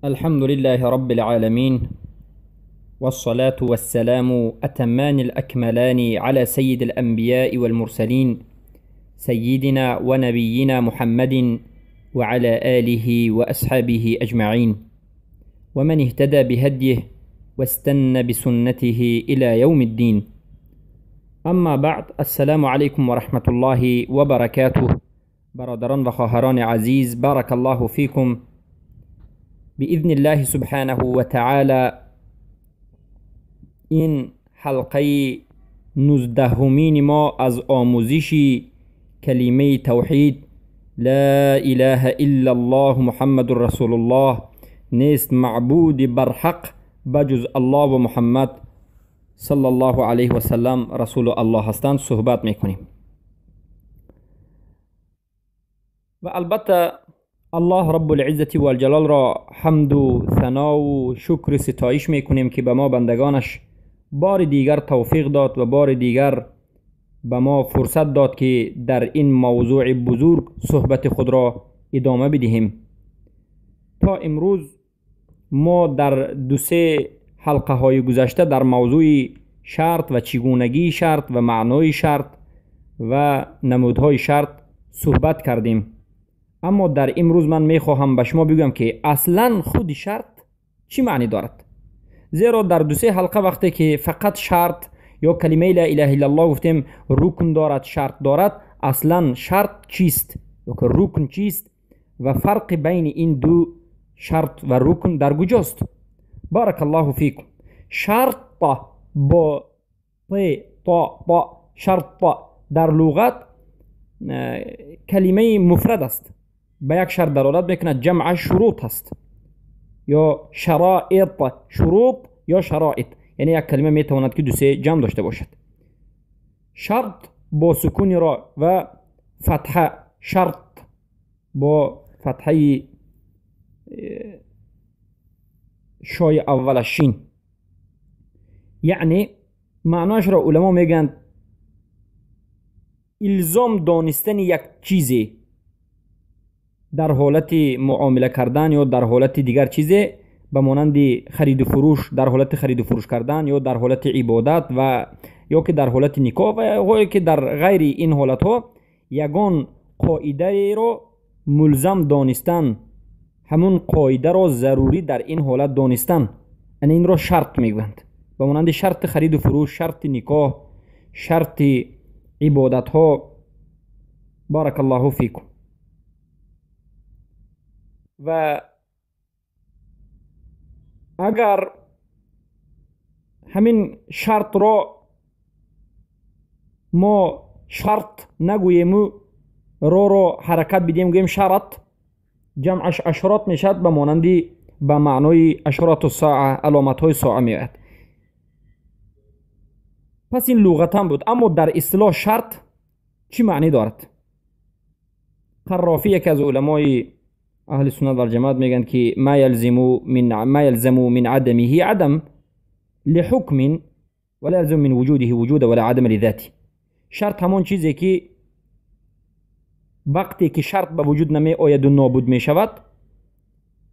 الحمد لله رب العالمين، والصلاة والسلام أتمان الأكملان على سيد الأنبياء والمرسلين، سيدنا ونبينا محمد وعلى آله وأصحابه أجمعين، ومن اهتدى بهديه واستنى بسنته إلى يوم الدين. أما بعد، السلام عليكم ورحمة الله وبركاته. برادران وخواهران عزیز، بارك الله فيكم. بإذن الله سبحانه وتعالى این حلقه 19 ما از آموزش کلمه توحید لا اله الا الله محمد رسول الله، نیست معبود برحق بجز الله و محمد صلی الله علیه و سلم رسول الله هستند صحبت میکنیم. و البته الله رب العزة والجلال را حمد و ثنا و شکر ستایش میکنیم که به ما بندگانش بار دیگر توفیق داد و بار دیگر به ما فرصت داد که در این موضوع بزرگ صحبت خود را ادامه بدهیم. تا امروز ما در دو سه حلقه های گذشته در موضوع شرط و چگونگی شرط و معنای شرط و نمودهای شرط صحبت کردیم. اما در امروز من میخواهم به شما بگم که اصلا خود شرط چی معنی دارد. زیرا در دو سه حلقه وقتی که فقط شرط یا کلمه لا اله الا الله گفتیم رکن دارد، شرط دارد، اصلا شرط چیست یا که رکن چیست و فرق بین این دو شرط و رکن در کجاست؟ بارک الله فیکم. شرط با تا شرط در لغت کلمه مفرد است، به یک شرط دلالت میکند، جمع شروط است یا شرائط، شروط یا شرائط، یعنی یک کلمه میتواند که دو سه جمع داشته باشد. شرط با سکون را و فتحه، شرط با فتحه شای اول شین، یعنی معناش را علما میگن الزام دانستن یک چیزی در حالت معامله کردن یا در حالت دیگر چیزی، به مانند خرید و فروش، در حالت خرید و فروش کردن یا در حالت عبادت و یا که در حالت نکاح و یا که در غیر این حالت ها یگان قاعده را ملزم دانستن، همون قاعده را ضروری در این حالت دانستن، این را شرط میگویند. به مانند شرط خرید و فروش، شرط نکاح، شرط عبادت ها. بارک الله فیکم. و اگر همین شرط را ما شرط نگوییم و را حرکت بدیم گوییم شرط، جمعش اشراط میشد، به مانندی به معنای اشراط الساعه، علامت های ساعه میاد. پس این لغتا بود. اما در اصطلاح شرط چی معنی دارد؟ قرافی یک از علمای اهل سنت و الجماعت میگن که ما يلزم من عدمه عدم لحكم ولا يلزم من وجوده وجود ولا عدم لذاته. شرط همون چیزی که وقتی که شرط به وجود نمی آید و نابود می شود،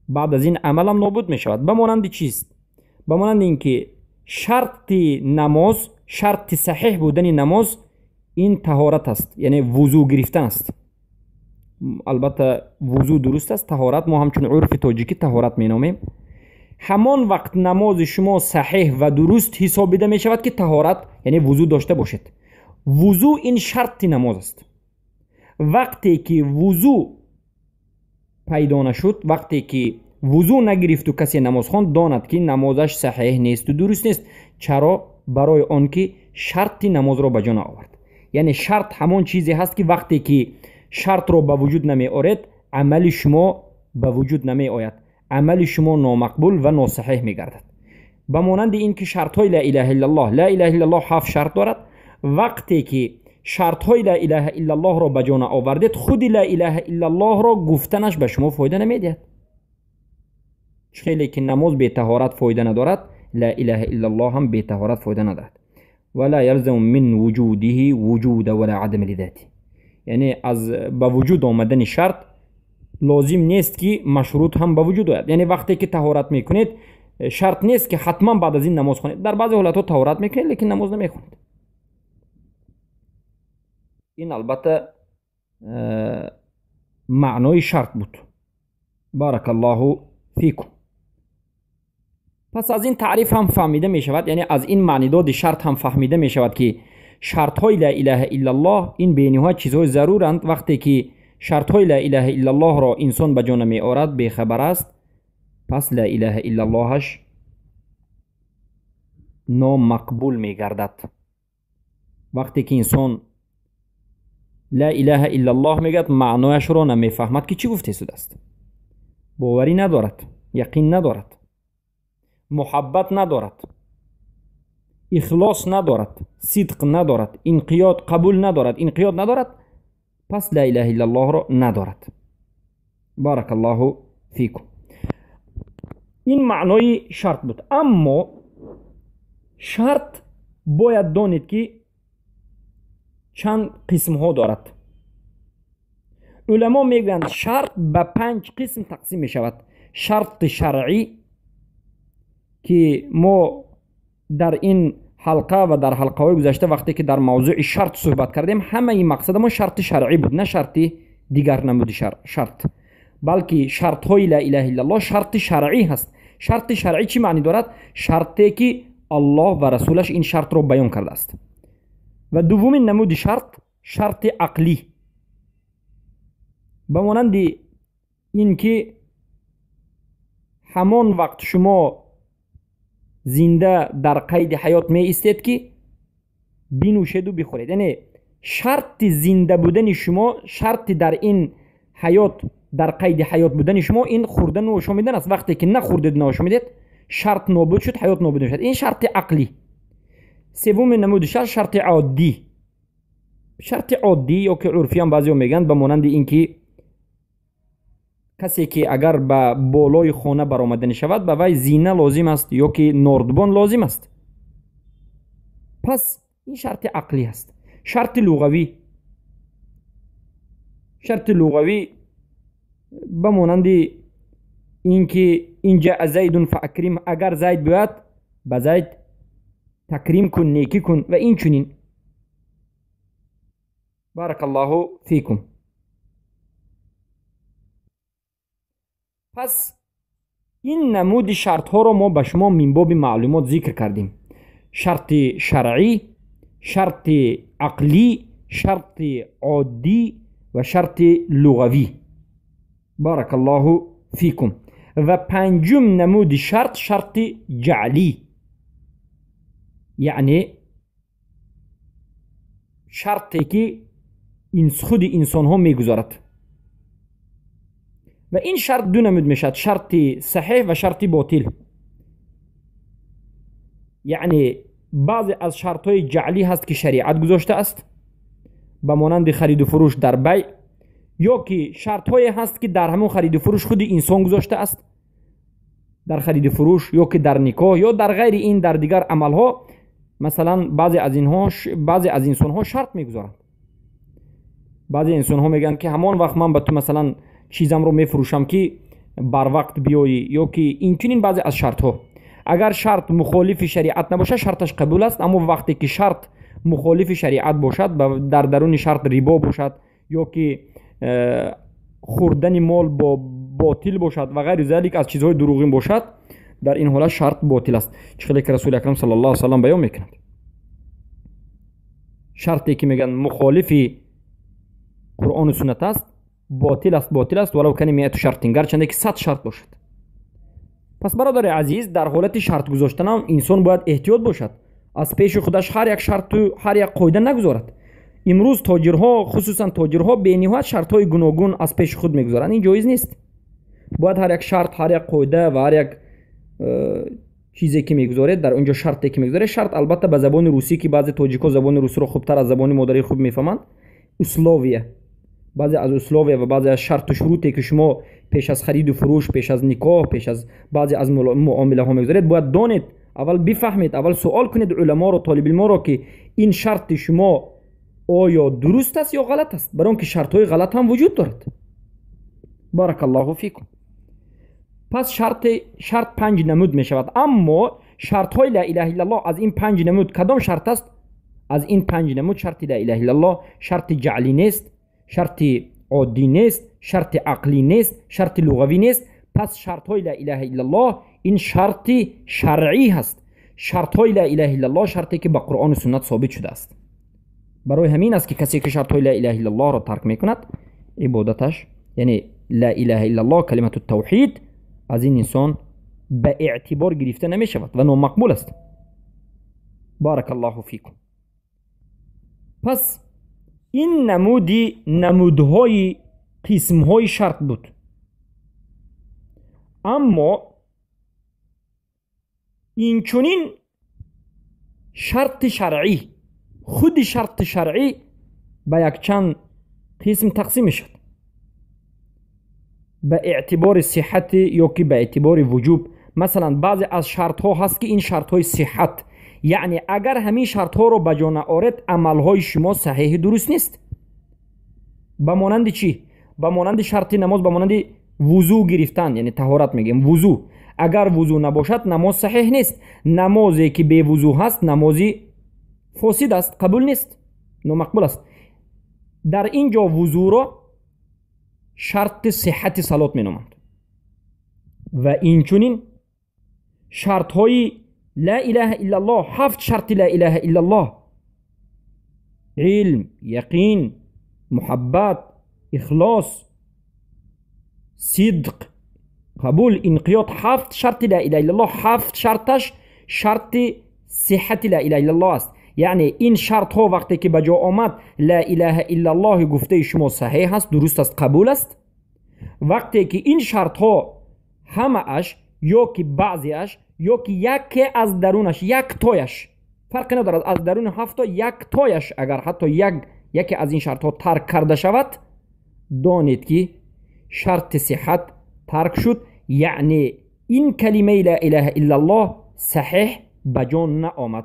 بعد از این عمل هم نابود می شود. به مانند چیست؟ به مانند اینکه شرط نماز، شرط صحیح بودن نماز این طهارت است، یعنی وضو گرفتن است. البته وضو درست است، طهارت ما همچون عرف تاجیکی طهارت می نامیم. همان وقت نماز شما صحیح و درست حسابیده می شود که طهارت یعنی وضو داشته باشد. وضو این شرط نماز است. وقتی که وضو پیدا نشد، وقتی که وضو نگرفت و کسی نماز خواند، داند که نمازش صحیح نیست و درست نیست. چرا؟ برای آنکه شرط نماز را به جا آورد. یعنی شرط همان چیزی هست که وقتی که شرط را به وجود نمی آورد، عمل شما به وجود نمی آید، عمل شما نامقبول و ناصحیح می گردد. به مانند این که شرط های لا اله الا الله، لا اله الا الله 7 شرط دارد. وقتی که شرط های لا اله الا الله را به جا آوردید، خود لا اله الا الله را گفتنش به شما فایده نمیدهد. خیلی که نماز به طهارت فایده ندارد، لا اله الا الله هم به طهارت فایده ندارد. ولا يلزم من وجوده وجود ولا عدم لذاته، یعنی از به وجود آمدن شرط لازم نیست که مشروط هم به وجود آید. یعنی وقتی که طهارت میکنید شرط نیست که حتما بعد از این نماز خونید. در بعضی حالت ها طهارت میکنید لیکن نماز نمیخونید. این البته معنای شرط بود. بارک الله فیکم. پس از این تعریف هم فهمیده می شود، یعنی از این معنی داد شرط هم فهمیده می شود که شرط های لا اله الا الله این به نهایت چیزهای ضرورند. وقتی که شرط های لا اله الا الله را انسان به جا نمی آورد بیخبر است، پس لا اله الا اللهش نامقبول می گردد. وقتی که انسان لا اله الا الله میگد معنایش را نمی فهمد که چی گفته شده است، باوری ندارد، یقین ندارد، محبت ندارد، اخلاص ندارد، صدق ندارد، انقیاد قبول ندارد، انقیاد ندارد، پس لا اله الا الله را ندارد. بارک الله فیکم. این معنای شرط بود. اما شرط باید دانید که چند قسم ها دارد. علما میگویند شرط به 5 قسم تقسیم می شود. شرط شرعی که ما در این حلقه و در حلقه های گذشته وقتی که در موضوع شرط صحبت کردیم همه این مقصد ما شرط شرعی بود، نه شرط دیگر نمود شرط، بلکه شرط های لا اله الا الله شرط شرعی هست. شرط شرعی چی معنی دارد؟ شرطی که الله و رسولش این شرط رو بیان کرده است. و دومین نمود شرط عقلی، به مانند این که همان وقت شما زنده در قید حیات می استید که بنوشید و بخورید. یعنی شرط زنده بودن شما، شرط در این حیات، در قید حیات بودن شما این خوردن و نوشیدن است. وقتی که نخوردید نوشیدید شرط نابود شد، حیات نابود شد. این شرط عقلی. سوم نمود شرط عادی. شرط عادی یا که عرفی هم بعضی میگن به مانند این که کسی که اگر به بالای خانه برآمدن شود به وی زینه لازم است یا که نردبان لازم است، پس این شرط عقلی است. شرط لغوی به مانند این که اینجا زید فاکرم، اگر زید بیاد به زید تکریم کن، نیکی کن و این چنین. بارک الله فیکم. پس این نمود شرط ها رو ما به شما من باب معلومات ذکر کردیم. شرط شرعی، شرط عقلی، شرط عادی و شرط لغوی. بارک الله فیکم. و پنجم نمود شرط جعلی، یعنی شرطی که خود انسان ها میگذارد. و این شرط دو نمود میشد، شرط صحیح و شرط باطل. یعنی بعضی از شرط های جعلی هست که شریعت گذاشته است، به مانند خرید و فروش در بیع، یا که شرط های هست که در همون خرید و فروش خود انسان گذاشته است، در خرید و فروش یا که در نکاح یا در غیر این در دیگر عمل ها. مثلا بعضی از انسان ها شرط میگذارند. بعضی انسان ها میگن که همان وقت من به تو مثلا چیزم رو میفروشم که بر وقت بیایی، یا که این چنین بعضی از شرط ها. اگر شرط مخالف شریعت نباشه شرطش قبول است، اما وقتی که شرط مخالف شریعت باشد، در درون شرط ریبا باشد یا که خوردن مال با باطل باشد و غیر ذلك از چیزهای دروغین باشد، در این حالت شرط باطل است. چخیلی که رسول اکرم صلی الله علیه و سلم بیان میکنند شرطی که میگن مخالف قرآن و سنت است باطل است ولو کنی میت شرطین، گرچنده که 100 شرط باشد. پس برادر عزیز، در حالت شرط گذاشتن هم انسان باید احتیاط باشد، از پیش خودش هر یک شرط و هر یک قاعده نگذارد. امروز تاجرها، خصوصا تاجرها، به نهایت شرط‌های گوناگون از پیش خود میگذارند. این جایز نیست. باید هر یک شرط، هر یک قاعده و هر یک چیزی که میگذاره در اونجا شرطی که میگذاره، شرط البته به زبان روسی که بعضی تاجیک‌ها زبان روسی رو خوبتر از زبان مادری خوب میفهمند، اسلاویه، بعضی از اسلاویه و بعضی از شرط و شروطی که شما پیش از خرید و فروش، پیش از نکاح، پیش از بعضی از معامله ها میگذارید، باید دانید، اول بفهمید، اول سوال کنید علما رو، طالب علم رو که این شرط شما آیا درست است یا غلط است، برای اینکه شرط های غلط هم وجود دارد. بارک الله فیکم. پس شرط 5 نمود می شود. اما شرط های لا اله الا الله از این 5 نمود کدام شرط است؟ از این 5 نمود شرط لا اله الا الله شرط جعلی نیست، شرط عادی نیست، شرط عقلی نیست، شرط لغوی نیست. پس شرط های لا اله الا الله این شرط شرعی هست. شرط های لا اله الا الله شرطی که با قرآن و سنت ثابت شده است. برای همین است که کسی که شرط های لا اله الا الله را ترک میکند، عبادتش یعنی لا اله الا الله کلمت التوحید از این انسان به اعتبار گرفته نمی شود و نامقبول است. بارک الله فیکم. پس این نمودهای قسمهای شرط بود. اما این چونین شرط شرعی، خود شرط شرعی به یک چند قسم تقسیم شد، به اعتبار صحت یا که به اعتبار وجوب. مثلا بعضی از شرط ها هست که این شرط های صحت، یعنی اگر همین شرط ها رو به جا نآورید عمل های شما صحیح درست نیست. به مانند چی؟ به مانند شرط نماز، به مانند وضو گرفتن، یعنی طهارت میگیم وضو. اگر وضو نباشد نماز صحیح نیست. نمازی که به وضو هست نمازی فاسد است، قبول نیست، نامقبول است. در اینجا وضو را شرط صحت صلات می نامند. و این چونین شرط های لا اله الا الله، 7 شرط لا اله الا الله: علم، یقین، محبت، اخلاص، صدق، قبول، انقیاد. 7 شرط لا اله الا الله، 7 شرطش شرط صحت لا اله الا الله است. یعنی این شرط ها وقتی که به جا آمد لا اله الا الله گفته شما صحیح است، درست است، قبول است. وقتی که این شرط ها همه اش یا که بعضی اش یا که یکی از درونش، یک تایش، فرق ندارد، از درون 7 تا یک تایش اگر حتی یکی از این شرط ها ترک کرده شود، دانید که شرط صحت ترک شد. یعنی این کلمه لا اله الا الله صحیح به جا نآمد.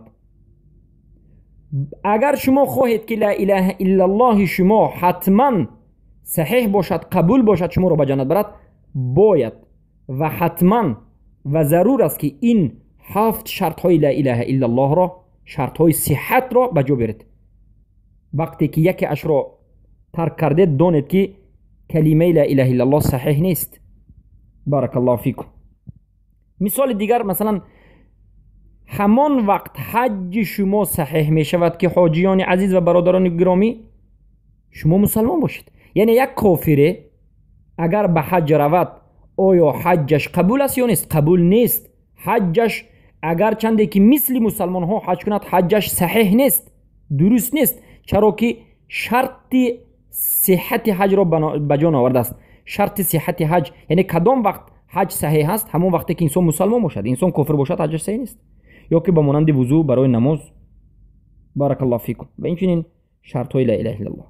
اگر شما خواهید که لا اله الا الله شما حتما صحیح باشد، قبول باشد، شما رو به جنت برد، باید و حتما و ضرور است که این 7 شرط های لا اله الا الله را، شرط های صحت را به جا برید. وقتی که یکی اش را ترک کردید دانید که کلمه لا اله الا الله صحیح نیست. بارک الله فیکم. مثال دیگر، مثلا همان وقت حج شما صحیح می شود که حاجیان عزیز و برادران گرامی شما مسلمان باشید. یعنی یک کافره اگر به حج رود آیا حجش قبول است یا نیست؟ قبول نیست. حجش اگر چنده که مثل مسلمان ها حج کند حجش صحیح نیست، درست نیست. چرا که شرط صحت حج را به جا آورده است. شرط صحت حج یعنی کدام وقت حج صحیح است؟ همون وقتی که انسان مسلمان باشد. انسان کافر باشد حجش صحیح نیست. یا که به مانند وضو برای نماز. بارک الله فیکم. و این شرط های لا اله الا الله.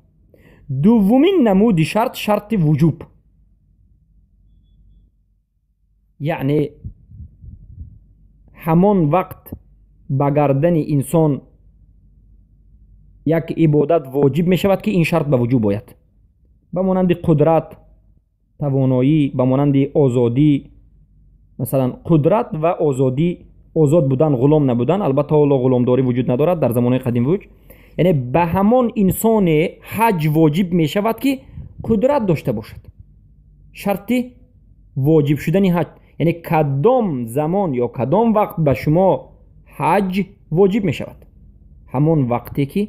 دومین نمود شرط وجوب، یعنی همان وقت به گردن انسان یک عبادت واجب می شود که این شرط به وجوب باید. به مانند قدرت، توانایی، به مانند آزادی. مثلا قدرت و آزادی، آزاد بودن، غلام نبودن. البته حالا غلامداری وجود ندارد، در زمان قدیم وجود. یعنی به همان انسان حج واجب می شود که قدرت داشته باشد. شرط واجب شدن حج یعنی کدام زمان یا کدام وقت به شما حج واجب می شود؟ همان وقتی که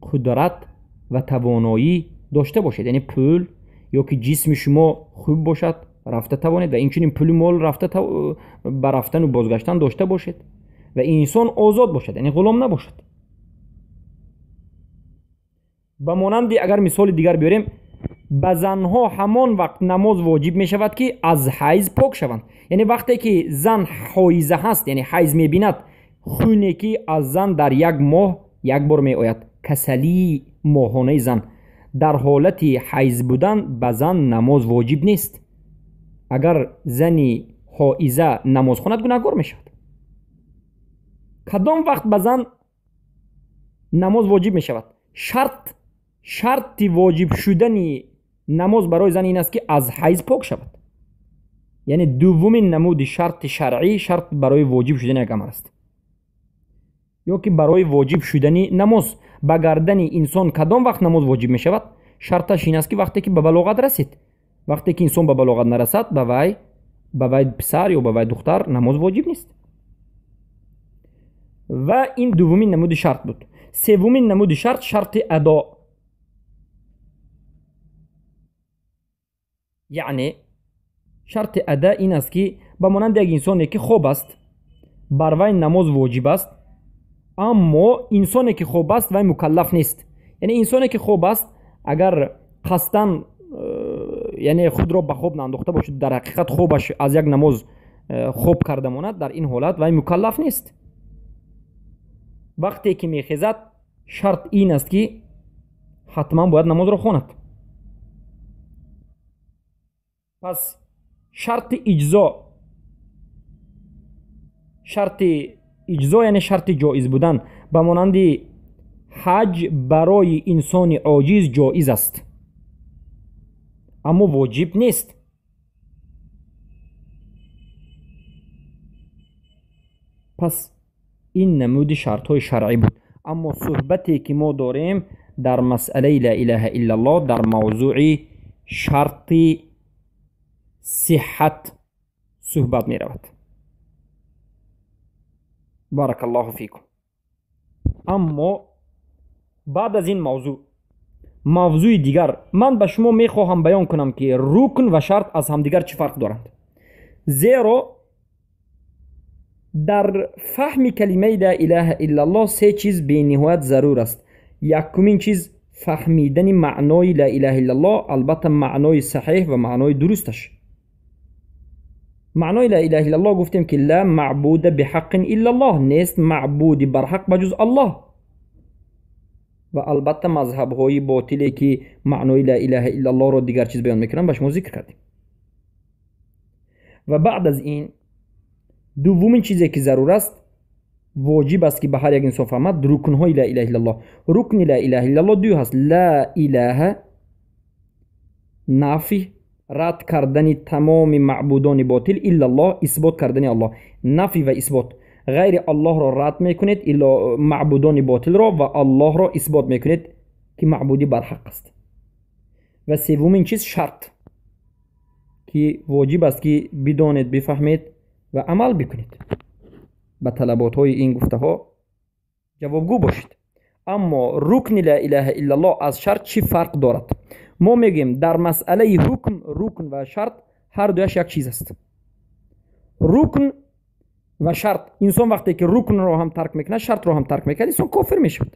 قدرت و توانایی داشته باشد، یعنی پول یا که جسم شما خوب باشد، رفته توانید و اینچنین پول مال به رفتن و بازگشتن داشته باشد و این انسان آزاد باشد، یعنی غلام نباشد. به مانند اگر مثال دیگر بیاریم، به زنها همان وقت نماز واجب می شود که از حیض پاک شوند. یعنی وقتی که زن حایضه هست، یعنی حیض می بیند، خونی که از زن در یک ماه یک بار می آید، کسلی ماهانه زن، در حالت حیض بودن به زن نماز واجب نیست. اگر زنی حایضه نماز خواند گناهکار می شود. کدام وقت به زن نماز واجب می شود؟ شرط واجب شدنی намоз барои зан ин аст ки аз ҳайз пок шавад. яъне дуввумин намуди шарти шаръӣ шарт барои воҷиб шудани як амал аст. ё ки барои воҷиб шудани намоз ба гардани инсон кадом вақт намоз воҷиб мешавад? шарташ ин аст ки вақте ки ба балоғат расид. вақте ки инсон ба балоғат нарасад, ба вай писар ё ба вай духтар намоз воҷиб нест. ва ин дуввумин намуди шарт буд. севумин намуди шарт шарти адо. яъне шарти ада ин аст ки ба монанди як инсоне ки хоб аст, бар вай намоз воҷиб аст, аммо инсоне ки хоб аст вай мукаллаф нест. яъне инсоне ки хоб аст агар қасдан яъне худро ба хоб наандохта бошад, дар ҳақиқат хобаш аз як намоз хоб карда монад, дар ин ҳолат вай мукаллаф нест. вақте ки мехезад шарт ин аст ки ҳатман бояд намозро хонад. пас шарти иҷзо яъне шарти ҷоиз будан ба монанди ҳаҷ барои инсони оҷиз ҷоиз аст, аммо воҷиб нест. пас ин намуди шартҳои шаръӣ буд. аммо суҳбате ки мо дорем дар масъалаи ла илаҳаиллаллоҳ дар мавзӯи шарти сиҳҳат суҳбат меравад. баракаллоҳу фикум. аммо баъд аз ин мавзӯи дигар ман ба шумо мехоҳам баён кунам ки рукн ва шарт аз ҳамдигар чӣ фарқ доранд. зеро дар фаҳми калимаи ла илаҳаиллаллоҳ се чиз бениҳоят зарур аст. якумин чиз фаҳмидани маънои ла илаҳаиллаллоҳ, албатта маънои саҳеҳ ва маънои дурусташ. маънои ла илаҳаиллаллоҳ гуфтем ки ла маъбуда биҳаққиниллаллоҳ, нест маъбуди барҳақ ба ҷуз аллоҳ. ва албатта мазҳабҳои ботиле ки маънои ла илаҳаиллаллоҳро дигар чиз баён мекунанд ба шумо зикр кардем. ва баъд аз ин дуввумин чизе ки зарур аст, воҷиб аст ки ба ҳар як инсон фаҳмад, рукнҳои ла илаҳаиллаллоҳ. рукни ла илаҳа illallоҳ ду ҳаст. ла илаҳа нафӣ, рад кардани тамоми маъбудони ботил,иллаллоҳ исбот кардани аллоҳ. нафӣ ва исбот, ғайри аллоҳро рад мекунед, маъбудони ботилро, ва аллоҳро исбот мекунед ки маъбуди барҳақ аст. ва севумин чиз шарт ки воҷиб аст ки бидонед, бифаҳмед ва амал бикунед. ба талаботҳои ин гуфтаҳо ҷавобгӯ бошед. аммо рукни ла илаҳаиллаллоҳ аз шарт чӣ фарқ дорад? мо мегӯем дар масъалаи рукн ва шарт ҳар дуяш як чиз аст. рукн ва шарт, инсон вақте ки рукнро ҳам тарк мекунад, шартро ҳам тарк мекунад, инсон кофир мешавад.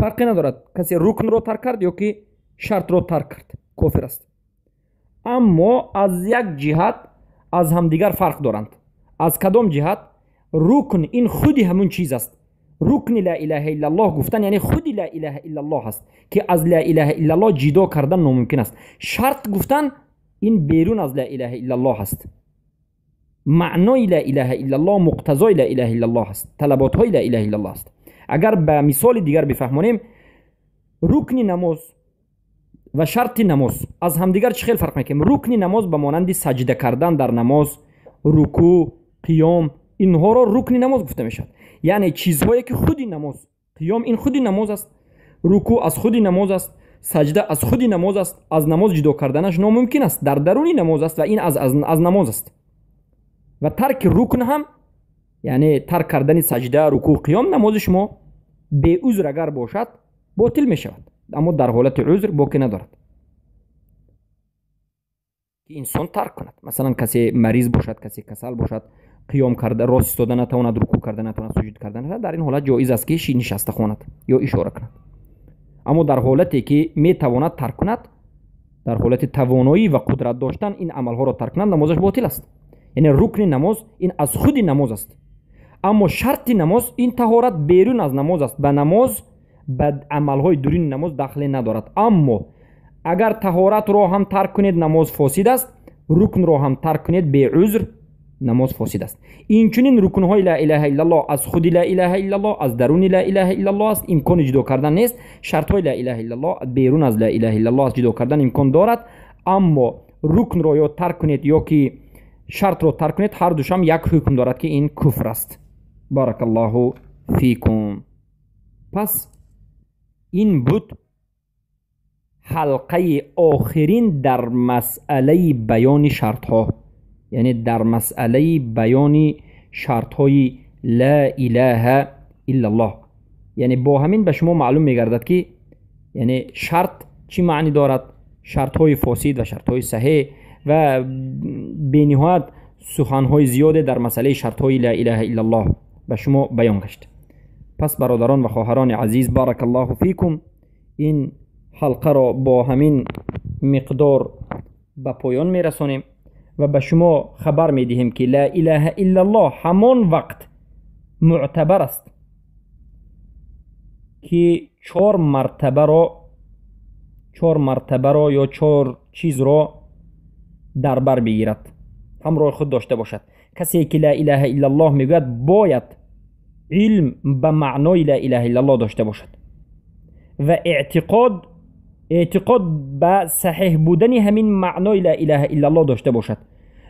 фарқе надорад касе рукнро тарк кард ё ки шартро тарк кард, кофир аст. аммо аз як ҷиҳат аз ҳамдигар фарқ доранд. аз кадом ҷиҳат? рукн ин худи ҳамун чиз аст. рукни ла илаҳаиллаллоҳ гуфтан яъне худи ла илаҳаиллаллоҳ аст ки аз ла илаҳаиллаллоҳ ҷидо кардан номумкин аст. шарт гуфтан ин берун аз ла илаҳаиллаллоҳ аст. маънои ла илаҳаиллаллоҳ муқтазои ла илаҳаиллаллоҳ аст, талаботҳои ла илаҳаиллаллоҳ аст. агар ба мисоли дигар бифаҳмонем, рукни намоз ва шарти намоз аз ҳамдигар чӣ хел фарқ мекунем? рукни намоз ба монанди саҷда кардан дар намоз, рукӯ, қиём, инҳоро рукни намоз гуфта мешавад. яъне чизҳое ки худи намоз, қиём ин худи намоз аст, рукӯ аз худи намоз аст, саҷда аз худи намоз аст. аз намоз ҷудо карданаш номумкин аст, дар даруни намоз аст ва ин аз намоз аст. ва тарки рукн ҳам яъне тарк кардани саҷда, рукӯ, қиём намози шумо беузр агар бошад ботил мешавад, аммо дар ҳолати узр боқӣ надорад ки инсон тарк кунад. масалан касе мариз бошад, касе касал бошад, қиём карда рост истода натавонад, рукӯ карда натавонад, суҷуд карда натавонад, дар ин ҳолат ҷоиз аст ки нишаста хонад ё ишора кунад. аммо дар ҳолате ки метавонад тарк кунад, дар ҳолати тавоноӣ ва қудрат доштан ин амалҳоро тарк кунад, намозаш ботил аст. яъне рукни намоз ин аз худи намоз аст. аммо шарти намоз ин таҳорат берун аз намоз аст, ба намоз ба амалҳои дуруни намоз дахле надорад. аммо агар таҳоратро ҳам тарк кунед намоз фосид аст, рукнро ҳам тарк кунед беузр نماز فاسد است. این چنین رکن های لا اله الا الله از خود لا اله الا الله، از درون لا اله الا الله است، امکان جدا کردن نیست. شرط های لا اله الا الله بیرون از لا اله الا الله است، جدا کردن امکان دارد. اما رکن را یا ترک کنید یا که شرط را ترک کنید، هر دوشم یک حکم دارد که این کفر است. بارک الله فیکم. پس این بود حلقه آخرین در مسئله بیان شرط ها، یعنی در مسئله بیان شرط های لا اله الا الله. یعنی با همین به شما معلوم میگردد که یعنی شرط چی معنی دارد، شرط های فاسد و شرط های صحیح و بنهایت سخن های زیاده در مسئله شرط های لا اله الا الله به شما بیان گشت. پس برادران و خواهران عزیز، بارک الله فیکم، این حلقه را با همین مقدار به پایان میرسانیم و به شما خبر میدهیم که لا اله الا الله همان وقت معتبر است که چهار مرتبه را یا چهار چیز را در بر بگیرد، همراه خود داشته باشد. کسی که لا اله الا الله میگوید باید علم به معنای لا اله الا الله داشته باشد و اعتقاد به صحیح بودن همین معنای لا اله الا الله داشته باشد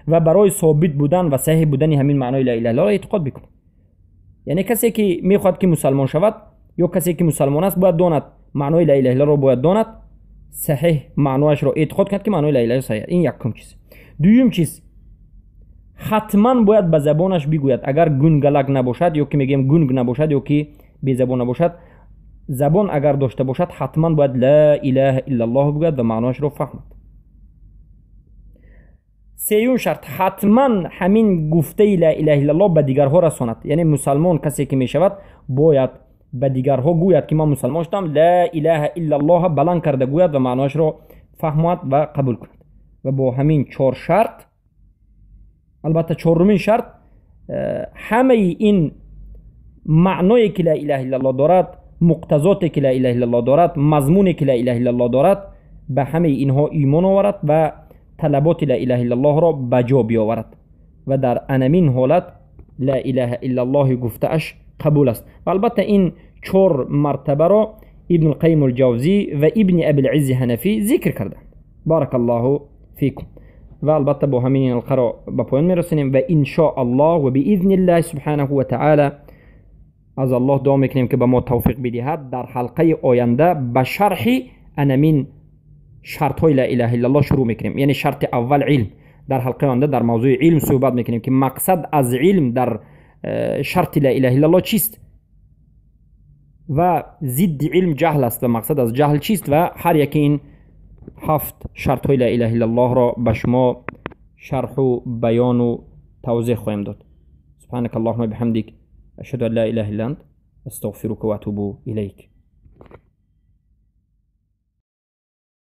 و برای ثابت بودن و صحیح بودن همین معنای لا اله الا الله اعتقاد بکنه. یعنی کسی که میخواد که مسلمان شود یا کسی که مسلمان است باید داند معنای لا اله الا الله را، باید داند صحیح معنایش را، اعتقاد کرد که معنای لا اله الا صحیح. این یکم چیز. دویم چیز، حتما باید به زبانش بگوید. اگر گونگلک نباشد یا که میگیم گونگ نباشد یا که بی زبان نباشد، زبان اگر داشته باشد حتما باید لا اله الا الله بگوید و معناش رو فهمد. سیون شرط، حتما همین گفته لا اله الا الله به دیگرها رساند. یعنی مسلمان کسی که میشود باید به دیگرها گوید که من مسلمان شدم، لا اله الا الله بلند کرده گوید و معناش رو فهمد و قبول کند. و با همین چهار شرط، البته چهارمین شرط، همه این معنایی که لا اله الا الله دارد، مقتضاتی که لا اله الا الله دارد، مضمونی که لا اله الا الله دارد، به همه اینها ایمان آورد و طلبات لا اله الا الله را بجا بیاورد و در انمین حالت لا اله الا الله گفته اش قبول است. و البته این چهار مرتبه را ابن القیم الجوزی و ابن ابی العز حنفی ذکر کردند. بارک الله فیکم. و البته با همین حلقه را به پایان میرسونیم و ان شاء الله و باذن الله سبحانه و تعالی از الله دعا میکنیم که به ما توفیق بدهد در حلقه آینده به شرح انمین شرط های لا اله الا الله شروع میکنیم. یعنی شرط اول علم. در حلقه آینده در موضوع علم صحبت میکنیم که مقصد از علم در شرط لا اله الا الله چیست و ضد علم جهل است و مقصد از جهل چیست و هر یک این 7 شرط های لا اله الا الله را به شما شرح و بیان و توضیح خواهیم داد. سبحانك اللهم بحمدك اشهد ان لا اله الا انت استغفرك واتوب اليك.